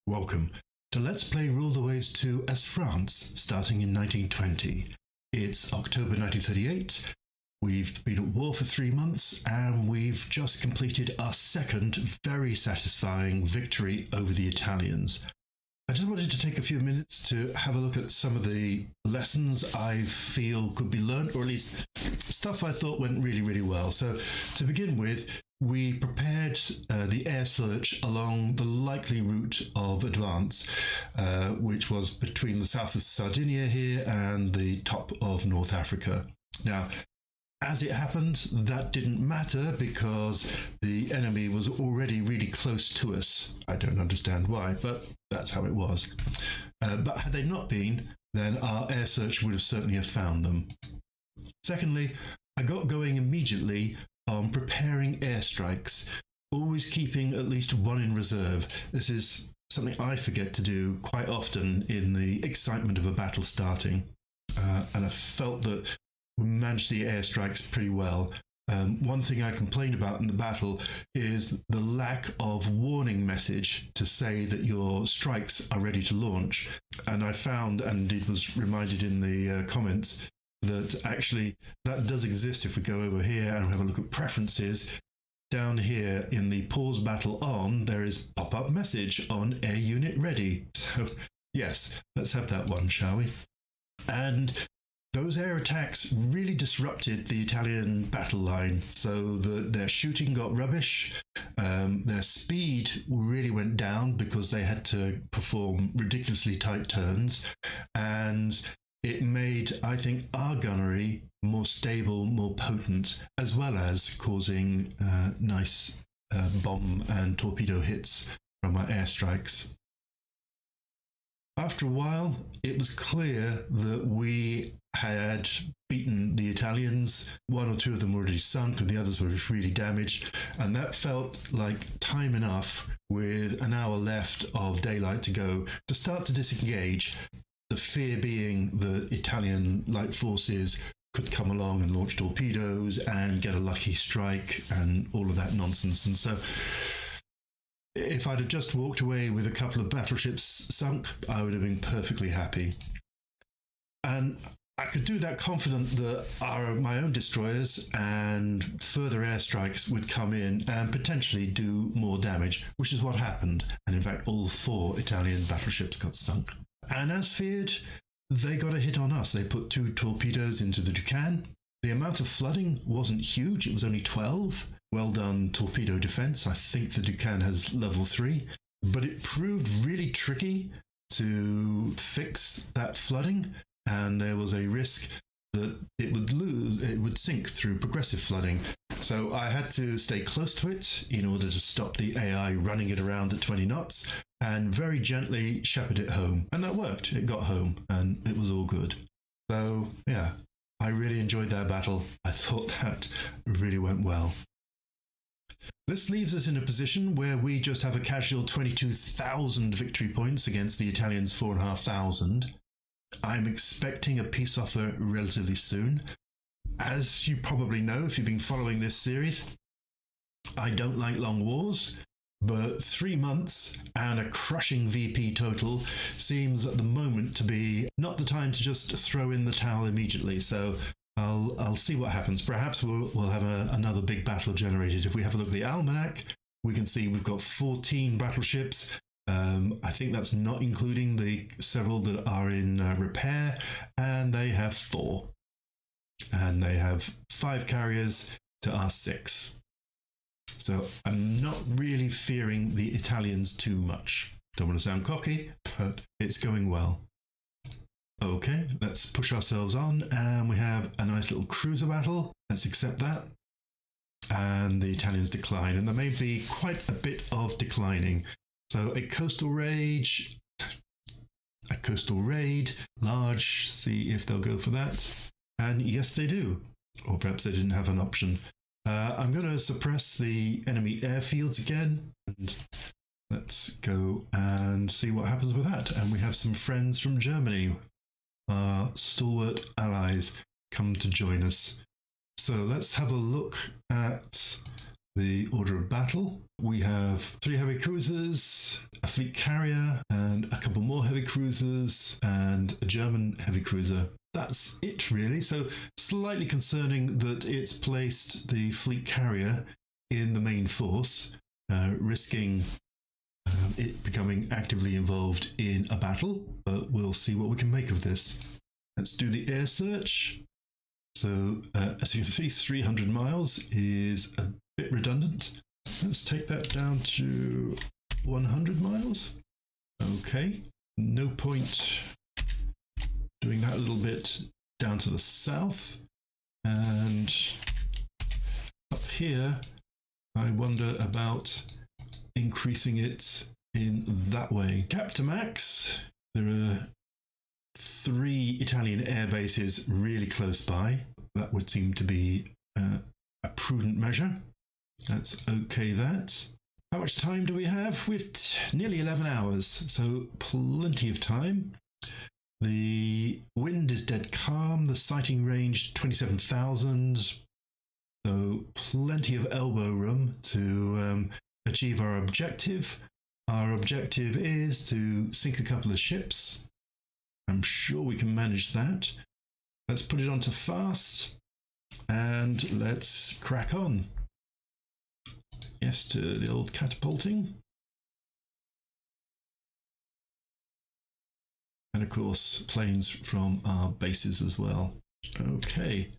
Welcome to Let's Play Rule the Waves 2 as France, starting in 1920. It's October 1938, we've been at war for 3 months, and we've just completed our second very satisfying victory over the Italians. I just wanted to take a few minutes to have a look at some of the lessons I feel could be learned, or at least stuff I thought went really well. So to begin with, we prepared the air search along the likely route of advance, which was between the south of Sardinia here and the top of North Africa. Now, as it happened, that didn't matter because the enemy was already really close to us. I don't understand why, but that's how it was. But had they not been, then our air search would have certainly have found them. Secondly, I got going immediately on preparing airstrikes, always keeping at least one in reserve. This is something I forget to do quite often in the excitement of a battle starting. And I felt that we managed the airstrikes pretty well. One thing I complained about in the battle is the lack of warning message to say that your strikes are ready to launch. And I found, and it was reminded in the comments, that actually that does exist if we go over here and have a look at preferences. Down here in the pause battle on, there is pop-up message on air unit ready. So yes, let's have that one, shall we? And those air attacks really disrupted the Italian battle line, so their shooting got rubbish, their speed really went down because they had to perform ridiculously tight turns, and it made, I think, our gunnery more stable, more potent, as well as causing nice bomb and torpedo hits from our airstrikes. After a while, it was clear that we had beaten the Italians. One or two of them were already sunk and the others were really damaged. And that felt like time enough, with an hour left of daylight to go, to start to disengage. The fear being that Italian light forces could come along and launch torpedoes and get a lucky strike and all of that nonsense. And so if I'd have just walked away with a couple of battleships sunk, I would have been perfectly happy. And I could do that confident that my own destroyers and further airstrikes would come in and potentially do more damage, which is what happened. And in fact, all 4 Italian battleships got sunk. And as feared, they got a hit on us. They put 2 torpedoes into the Duquesne. The amount of flooding wasn't huge. It was only 12. Well done, torpedo defense. I think the Duquesne has level 3. But it proved really tricky to fix that flooding. And there was a risk that it would sink through progressive flooding. So I had to stay close to it in order to stop the AI running it around at 20 knots and very gently shepherd it home. And that worked. It got home and it was all good. So yeah, I really enjoyed that battle. I thought that really went well. This leaves us in a position where we just have a casual 22,000 victory points against the Italians' 4,500. I'm expecting a peace offer relatively soon. As you probably know, if you've been following this series, I don't like long wars, but 3 months and a crushing VP total seems at the moment to be not the time to just throw in the towel immediately. So I'll see what happens. Perhaps we'll have another big battle generated. If we have a look at the almanac, we can see we've got 14 battleships. I think that's not including the several that are in repair, and they have 4. And they have 5 carriers to our 6. So I'm not really fearing the Italians too much. Don't want to sound cocky, but it's going well. Okay, let's push ourselves on, and we have a nice little cruiser battle. Let's accept that. And the Italians decline, and there may be quite a bit of declining. So a coastal raid, large, see if they'll go for that. And yes, they do. Or perhaps they didn't have an option. I'm going to suppress the enemy airfields again. And let's go and see what happens with that. And we have some friends from Germany, our stalwart allies, come to join us. So let's have a look at the order of battle. We have 3 heavy cruisers, a fleet carrier, and a couple more heavy cruisers, and a German heavy cruiser. That's it, really. So slightly concerning that it's placed the fleet carrier in the main force, risking it becoming actively involved in a battle, but we'll see what we can make of this. Let's do the air search. So as you can see, 300 miles is a bit redundant. Let's take that down to 100 miles. Okay, no point doing that a little bit down to the south. And up here, I wonder about increasing it in that way. Cap to max, there are 3 Italian air bases really close by. That would seem to be a prudent measure. Let's okay that. How much time do we have? We've nearly 11 hours, so plenty of time. The wind is dead calm. The sighting range 27,000. So plenty of elbow room to achieve our objective. Our objective is to sink a couple of ships. I'm sure we can manage that. Let's put it onto fast and let's crack on. Yes to the old catapulting. And of course, planes from our bases as well. Okay.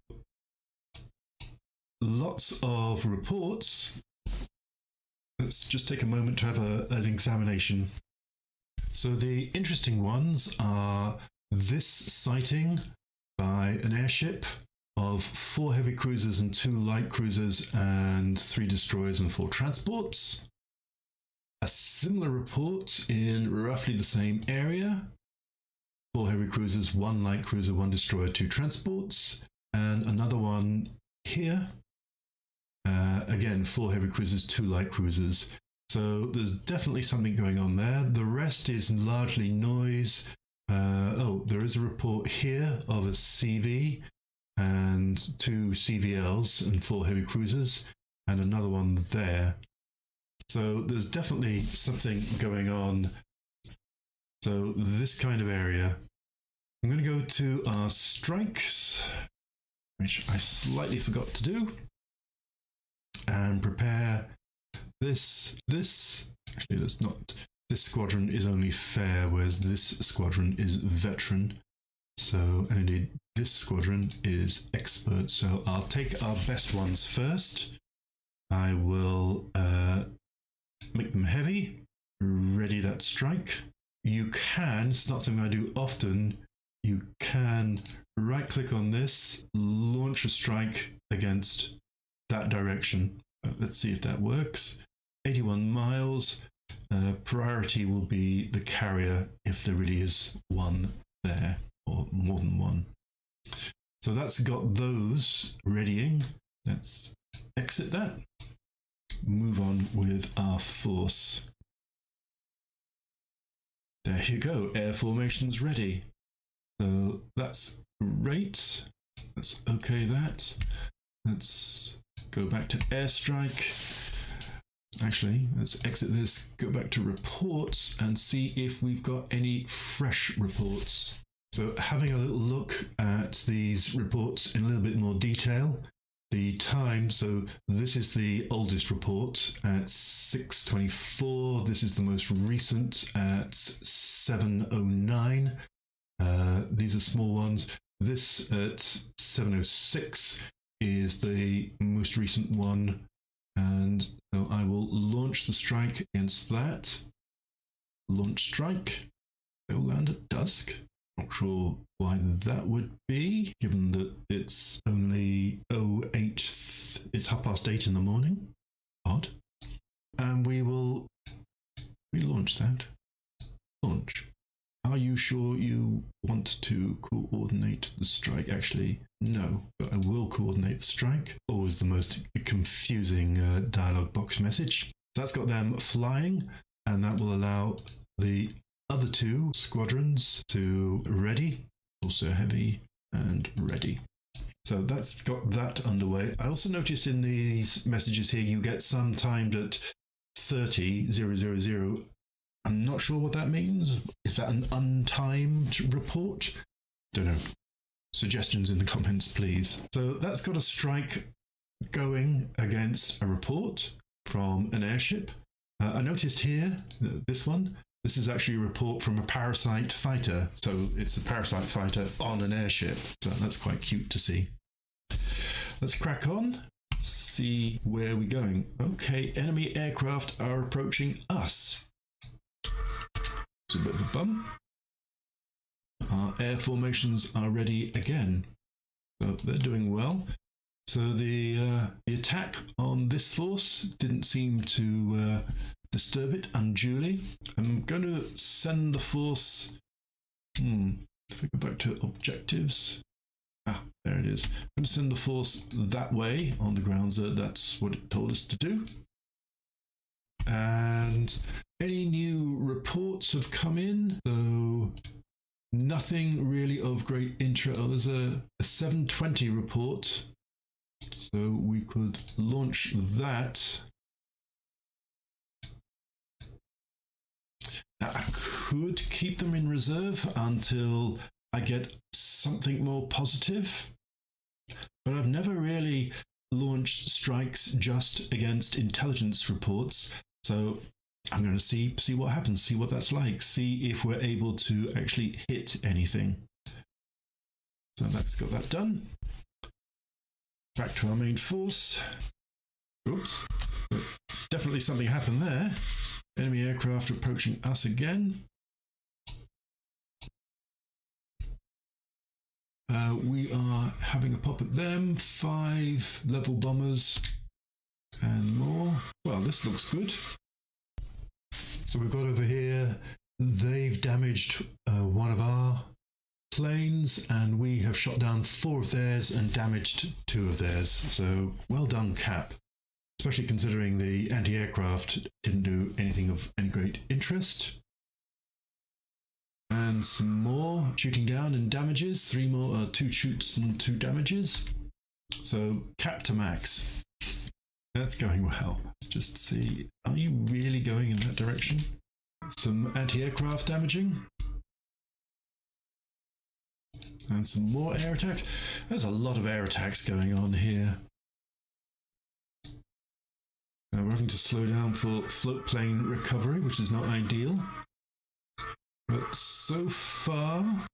Lots of reports. Let's just take a moment to have an examination. So the interesting ones are this sighting by an airship of 4 heavy cruisers and 2 light cruisers and 3 destroyers and 4 transports. A similar report in roughly the same area. 4 heavy cruisers, 1 light cruiser, 1 destroyer, 2 transports. And another one here. Again, 4 heavy cruisers, 2 light cruisers. So there's definitely something going on there. The rest is largely noise. There is a report here of a CV and 2 CVLs and 4 heavy cruisers and another one there. So there's definitely something going on. So this kind of area. I'm going to go to our strikes, which I slightly forgot to do, and prepare this. Actually, that's not. This squadron is only fair, whereas this squadron is veteran. So, and indeed, this squadron is expert. So I'll take our best ones first. I will make them heavy. Ready that strike. You can, it's not something I do often, you can right click on this, launch a strike against that direction. Let's see if that works. 81 miles. Priority will be the carrier if there really is one there, or more than one. So that's got those readying. Let's exit that. Move on with our force. There you go, air formation's ready. So that's great. Let's okay that. Let's go back to airstrike. Actually, let's exit this, go back to reports and see if we've got any fresh reports. So having a little look at these reports in a little bit more detail. The time, so this is the oldest report at 6:24. This is the most recent at 7:09. These are small ones. This at 7:06 is the most recent one. And so I will launch the strike against that. Launch strike. It'll land at dusk. Not sure why that would be, given that it's only 08, it's 8:30 in the morning. Odd. And we will relaunch that. Launch. Are you sure you want to coordinate the strike? Actually, no, but I will coordinate the strike. Always the most confusing dialog box message. That's got them flying, and that will allow the other 2 squadrons to ready, also heavy and ready. So that's got that underway. I also notice in these messages here, you get some timed at 30,000. I'm not sure what that means. Is that an untimed report? Don't know. Suggestions in the comments, please. So that's got a strike going against a report from an airship. I noticed here, this one, this is actually a report from a parasite fighter. So it's a parasite fighter on an airship. So that's quite cute to see. Let's crack on. See where we're going. Okay, enemy aircraft are approaching us. It's a bit of a bum. Our air formations are ready again. So they're doing well. So the attack on this force didn't seem to disturb it unduly. I'm going to send the force... If we go back to objectives... there it is. I'm going to send the force that way on the grounds that that's what it told us to do. And any new reports have come in, so nothing really of great interest. Oh, there's a 720 report, so we could launch that. Now, I could keep them in reserve until I get something more positive, but I've never really launched strikes just against intelligence reports, so I'm going to see what happens, see what that's like, see if we're able to actually hit anything. So that's got that done. Back to our main force. Oops, but definitely something happened there. Enemy aircraft approaching us again. We are having a pop at them. 5 level bombers and more. Well, this looks good. So we've got over here, they've damaged one of our planes, and we have shot down 4 of theirs and damaged 2 of theirs. So well done, Cap. Especially considering the anti-aircraft didn't do anything of any great interest. And some more shooting down and damages. 3 more, 2 shoots and 2 damages. So cap to max. That's going well. Let's just see. Are you really going in that direction? Some anti-aircraft damaging. And some more air attack. There's a lot of air attacks going on here. We're having to slow down for float plane recovery, which is not ideal. But so far,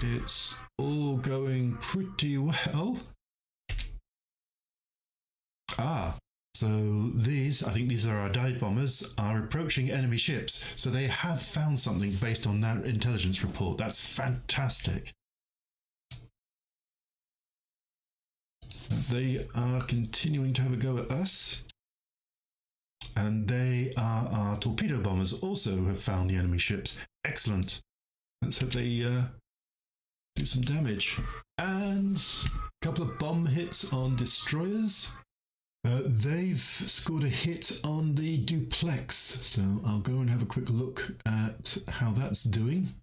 it's all going pretty well. So these, I think these are our dive bombers, are approaching enemy ships. So they have found something based on that intelligence report. That's fantastic. They are continuing to have a go at us. And they are our torpedo bombers, also have found the enemy ships. Excellent. Let's hope they do some damage. And a couple of bomb hits on destroyers. They've scored a hit on the duplex, so I'll go and have a quick look at how that's doing.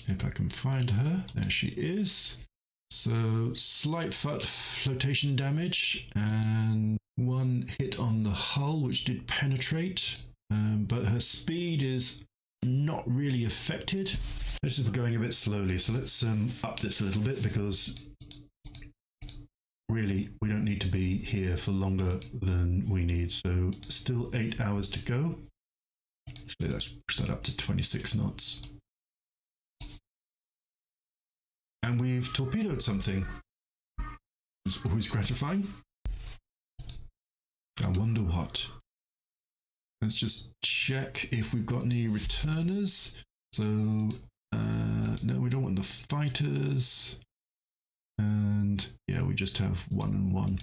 If I can find her, there she is. So slight flotation damage and 1 hit on the hull, which did penetrate, but her speed is not really affected. This is going a bit slowly, so let's up this a little bit, because really we don't need to be here for longer than we need. So still 8 hours to go. Actually, let's push that up to 26 knots. And we've torpedoed something. It's always gratifying. I wonder what. Let's just check if we've got any returners. So, no, we don't want the fighters. And yeah, we just have 1 and 1.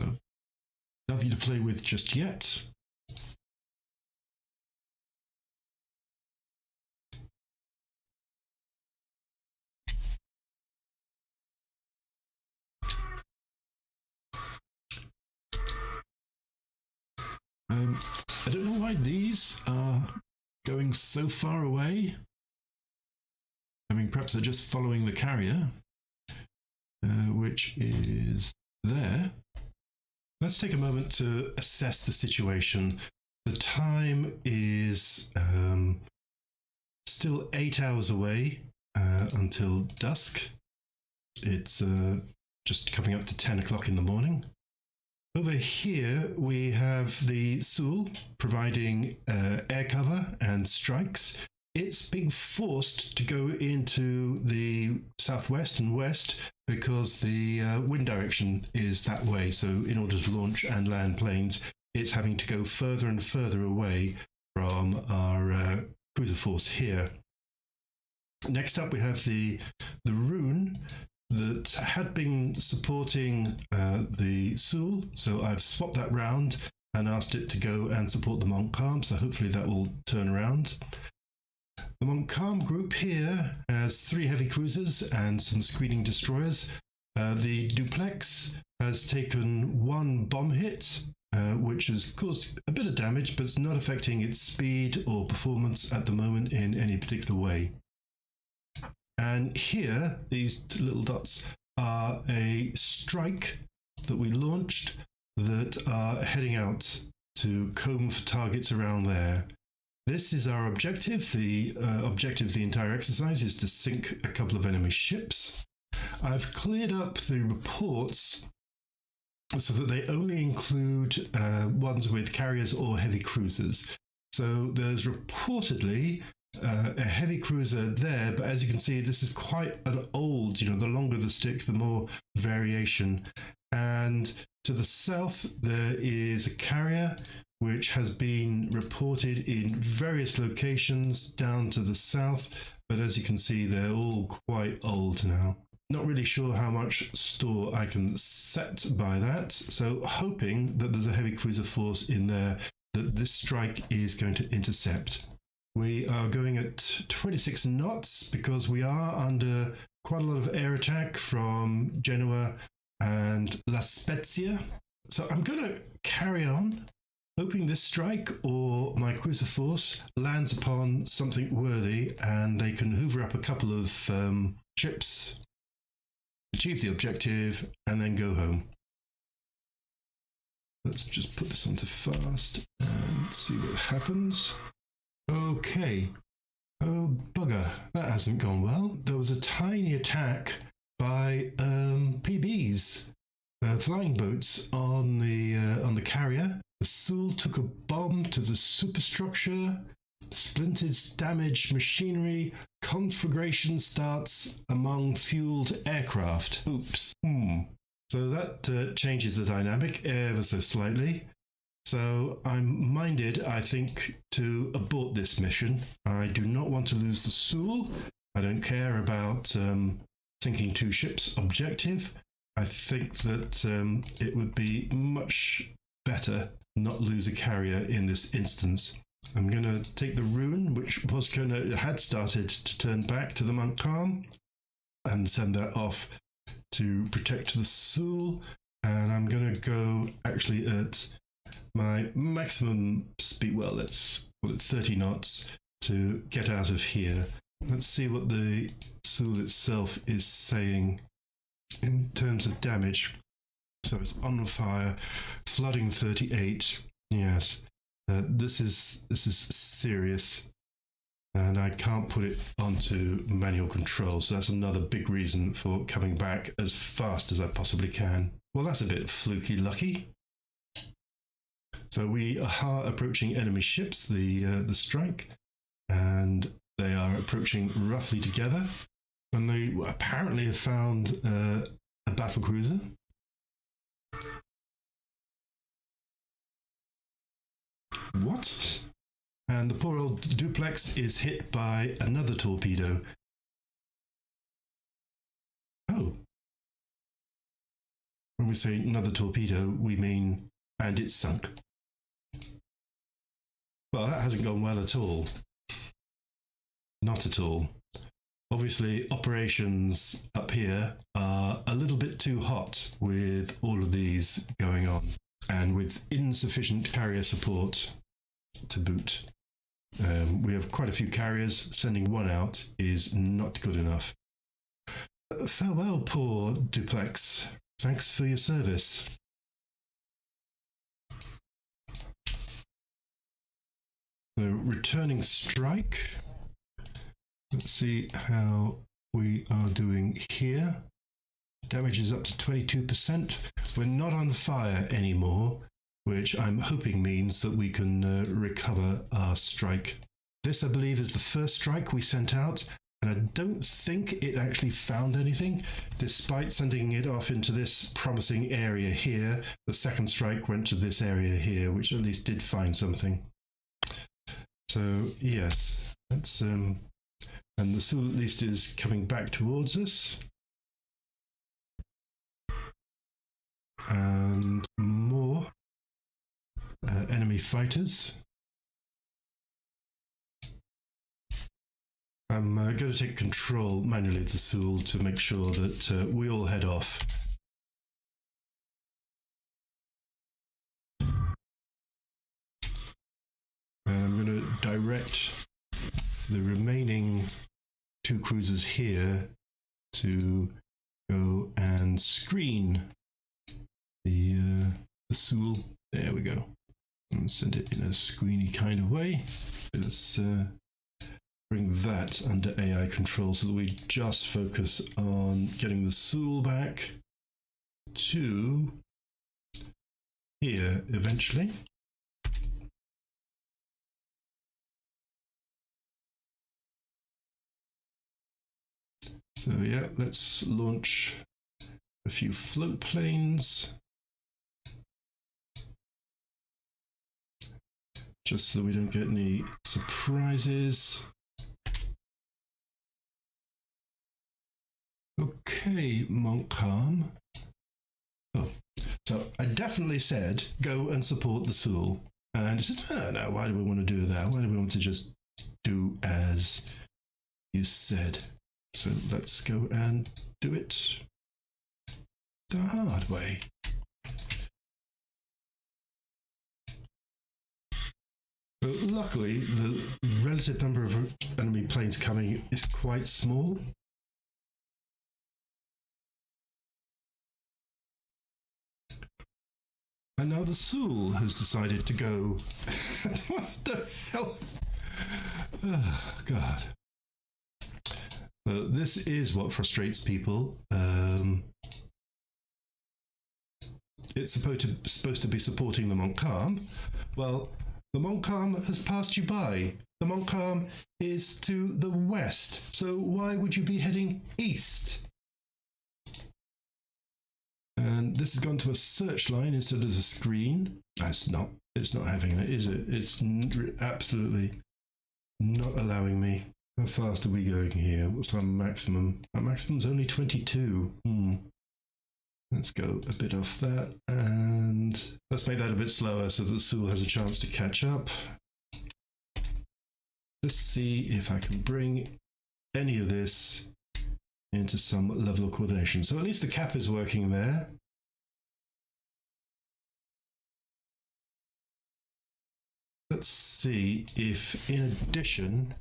So, nothing to play with just yet. I don't know why these are going so far away. I mean, perhaps they're just following the carrier, which is there. Let's take a moment to assess the situation. The time is still 8 hours away until dusk. It's just coming up to 10 o'clock in the morning. Over here, we have the Sul providing air cover and strikes. It's being forced to go into the southwest and west because the wind direction is that way. So in order to launch and land planes, it's having to go further and further away from our cruiser force here. Next up, we have the Rune that had been supporting the Sul. So I've swapped that round and asked it to go and support the Montcalm. So hopefully that will turn around. The Montcalm group here has 3 heavy cruisers and some screening destroyers. The Duplex has taken 1 bomb hit, which has caused a bit of damage, but it's not affecting its speed or performance at the moment in any particular way. And here, these little dots are a strike that we launched that are heading out to comb for targets around there. This is our objective. The objective of the entire exercise is to sink a couple of enemy ships. I've cleared up the reports so that they only include ones with carriers or heavy cruisers. So there's reportedly a heavy cruiser there, but as you can see, this is quite an old, the longer the stick, the more variation. And to the south, there is a carrier which has been reported in various locations down to the south, but as you can see, they're all quite old now. Not really sure how much store I can set by that, so hoping that there's a heavy cruiser force in there that this strike is going to intercept. We are going at 26 knots because we are under quite a lot of air attack from Genoa and La Spezia. So I'm going to carry on, hoping this strike or my cruiser force lands upon something worthy and they can hoover up a couple of ships, achieve the objective, and then go home. Let's just put this onto fast and see what happens. Okay. Oh, bugger. That hasn't gone well. There was a tiny attack by PBs, flying boats on the carrier. The Sul took a bomb to the superstructure. Splinters damaged machinery. Conflagration starts among fueled aircraft. Oops. So that changes the dynamic ever so slightly. So I'm minded, I think, to abort this mission. I do not want to lose the Sul. I don't care about sinking 2 ships objective. I think that it would be much better not lose a carrier in this instance. I'm going to take the Rune, which had started to turn back to the Montcalm, and send that off to protect the Sul. And I'm going to go actually at my maximum speed, well, let's call it 30 knots to get out of here. Let's see what the Sul itself is saying in terms of damage. So it's on fire, flooding 38. Yes, this is serious, and I can't put it onto manual control. So that's another big reason for coming back as fast as I possibly can. Well, that's a bit fluky lucky. So we are approaching enemy ships, the strike, and they are approaching roughly together. And they apparently have found a battle cruiser. What? And the poor old Duplex is hit by another torpedo. Oh. When we say another torpedo, we mean, and it's sunk. Well, that hasn't gone well at all. Not at all. Obviously, operations up here are a little bit too hot with all of these going on, and with insufficient carrier support to boot. We have quite a few carriers. Sending one out is not good enough. Farewell, poor Duplex. Thanks for your service. So, returning strike. Let's see how we are doing here. Damage is up to 22%. We're not on fire anymore, which I'm hoping means that we can recover our strike. This, I believe, is the first strike we sent out, and I don't think it actually found anything. Despite sending it off into this promising area here, the second strike went to this area here, which at least did find something. So, yes, that's... and the Sul at least is coming back towards us. And more enemy fighters. I'm going to take control manually of the Sul to make sure that we all head off. And I'm going to direct the remaining 2 cruisers here to go and screen the Sul. There we go. And send it in a screeny kind of way. Let's bring that under AI control so that we just focus on getting the Sul back to here eventually. So yeah, let's launch a few float planes. Just so we don't get any surprises. Okay, Montcalm. Oh, so I definitely said go and support the Sul. And he said, no, why do we want to do that? Why do we want to just do as you said? So let's go and do it the hard way. But luckily, the relative number of enemy planes coming is quite small. And now the Sul has decided to go. What the hell? Oh, God. This is what frustrates people. It's supposed to be supporting the Montcalm. Well, the Montcalm has passed you by. The Montcalm is to the west. So why would you be heading east? And this has gone to a search line instead of a screen. It's not having that, is it? It's absolutely not allowing me. How fast are we going here? What's our maximum? Our maximum's only 22. Let's go a bit off that. And let's make that a bit slower so that the Sul has a chance to catch up. Let's see if I can bring any of this into some level of coordination. So at least the cap is working there. Let's see if in addition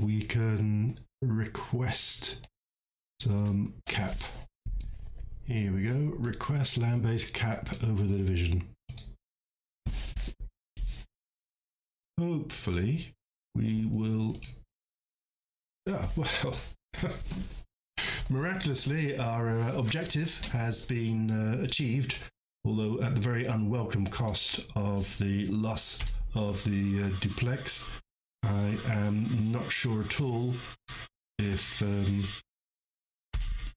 we can request some cap. Here we go. Request land-based cap over the division. Hopefully we will... Oh, well... Miraculously, our objective has been achieved, although at the very unwelcome cost of the loss of the duplex. I am not sure at all if it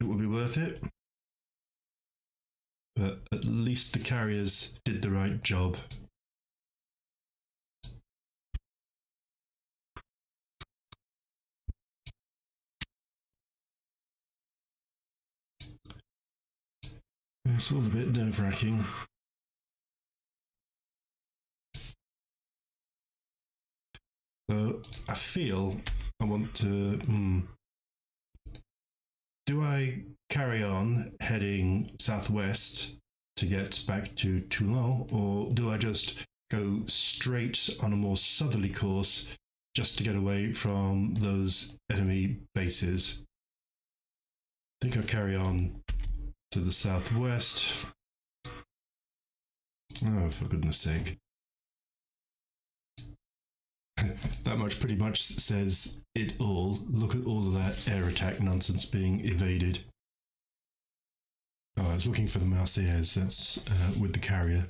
will be worth it, but at least the carriers did the right job. It's all a bit nerve-wracking. So I feel I want to... Do I carry on heading southwest to get back to Toulon, or do I just go straight on a more southerly course just to get away from those enemy bases. I think I'll carry on to the southwest. Oh, for goodness sake. That much pretty much says it all. Look at all of that air attack nonsense being evaded. Oh, I was looking for the Marseillaise. That's with the carrier.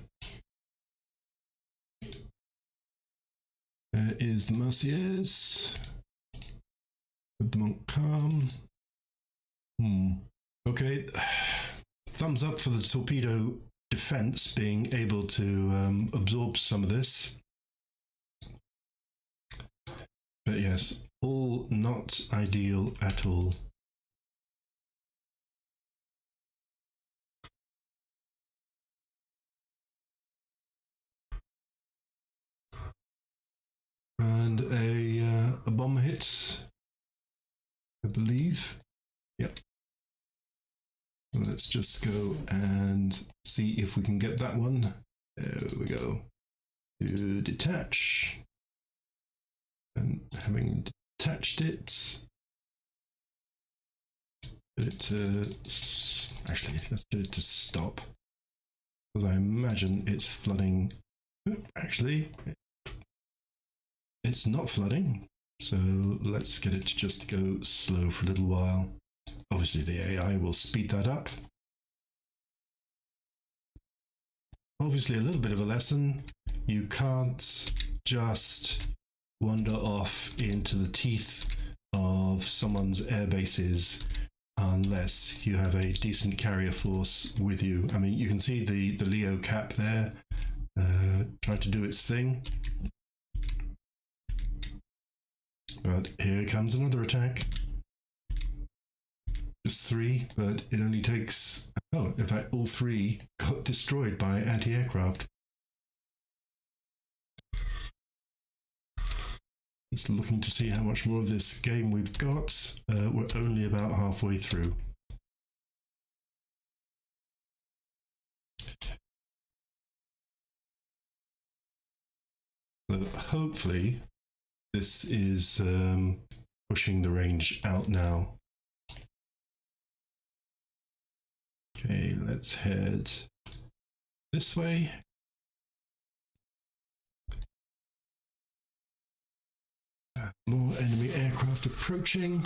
There is the Marseillaise with the Montcalm. Okay. Thumbs up for the torpedo defense being able to absorb some of this. But yes, all not ideal at all. And a bomb hit, I believe. Yep. So let's just go and see if we can get that one. There we go. To detach. And having detached it, put it to, actually, let's do it to stop. Because I imagine it's flooding. Actually, it's not flooding. So let's get it to just go slow for a little while. Obviously the AI will speed that up. Obviously a little bit of a lesson. You can't just wander off into the teeth of someone's air bases unless you have a decent carrier force with you. I mean, you can see the Leo cap there trying to do its thing. But here comes another attack. Just 3, but it only takes... Oh, in fact, all 3 got destroyed by anti-aircraft. Just looking to see how much more of this game we've got. We're only about halfway through. So hopefully this is pushing the range out now. Okay, let's head this way. More enemy aircraft approaching.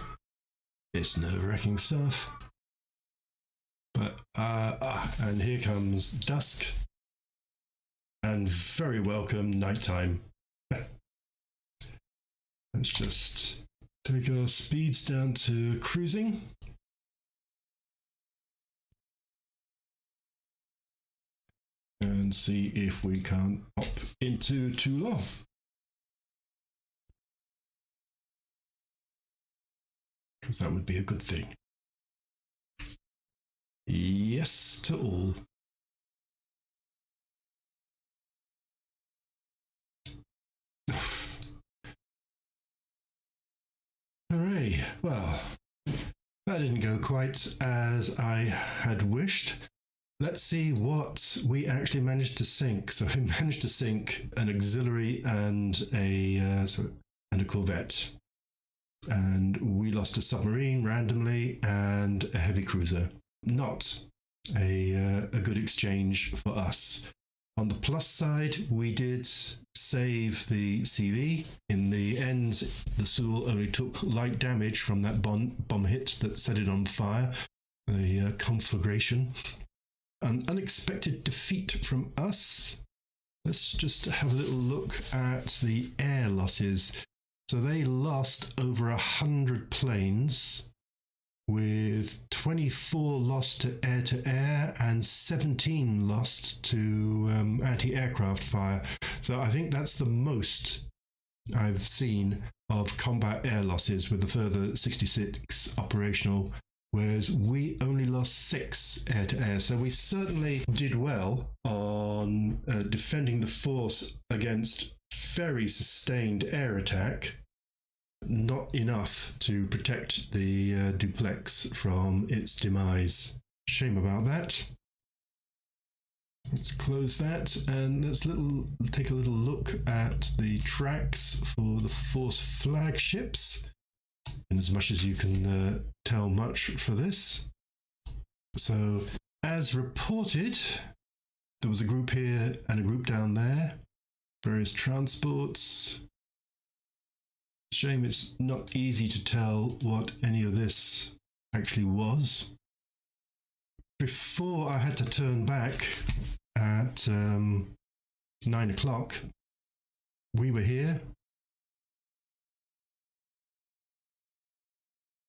It's nerve-wracking stuff. But, and here comes dusk. And very welcome nighttime. Let's just take our speeds down to cruising. And see if we can't pop into Toulon. Because that would be a good thing. Yes to all. Hooray. Well, that didn't go quite as I had wished. Let's see what we actually managed to sink. So we managed to sink an auxiliary and a corvette. And we lost a submarine randomly and a heavy cruiser. Not a good exchange for us. On the plus side, we did save the CV. In the end, the Soul only took light damage from that bomb hit that set it on fire. The conflagration. An unexpected defeat from us. Let's just have a little look at the air losses. So they lost over 100 planes, with 24 lost to air and 17 lost to anti-aircraft fire. So I think that's the most I've seen of combat air losses, with a further 66 operational, whereas we only lost 6 air-to-air. So we certainly did well on defending the force against very sustained air attack. Not enough to protect the duplex from its demise. Shame about that. Let's close that, and let's take a little look at the tracks for the Force flagships, in as much as you can tell much for this. So, as reported, there was a group here and a group down there, various transports. Shame it's not easy to tell what any of this actually was. Before I had to turn back at 9 o'clock, we were here.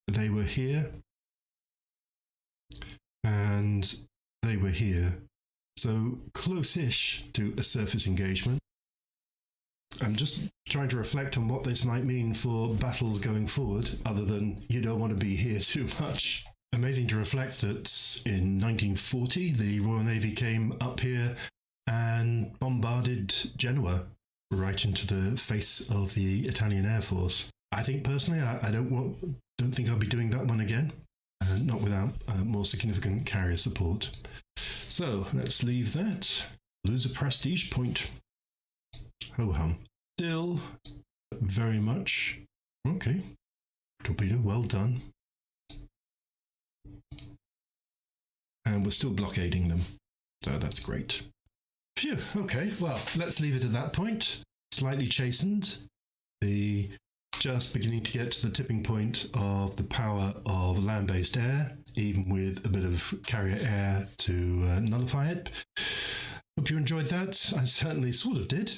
They were here. And they were here. So close-ish to a surface engagement. I'm just trying to reflect on what this might mean for battles going forward, other than you don't want to be here too much. Amazing to reflect that in 1940, the Royal Navy came up here and bombarded Genoa right into the face of the Italian Air Force. I think personally, I don't think I'll be doing that one again, not without more significant carrier support. So let's leave that. Lose a prestige point. Ho-hum. Still very much. Okay. Torpedo, well done. And we're still blockading them. So that's great. Phew, okay. Well, let's leave it at that point. Slightly chastened. Just beginning to get to the tipping point of the power of land-based air, even with a bit of carrier air to nullify it. Hope you enjoyed that. I certainly sort of did.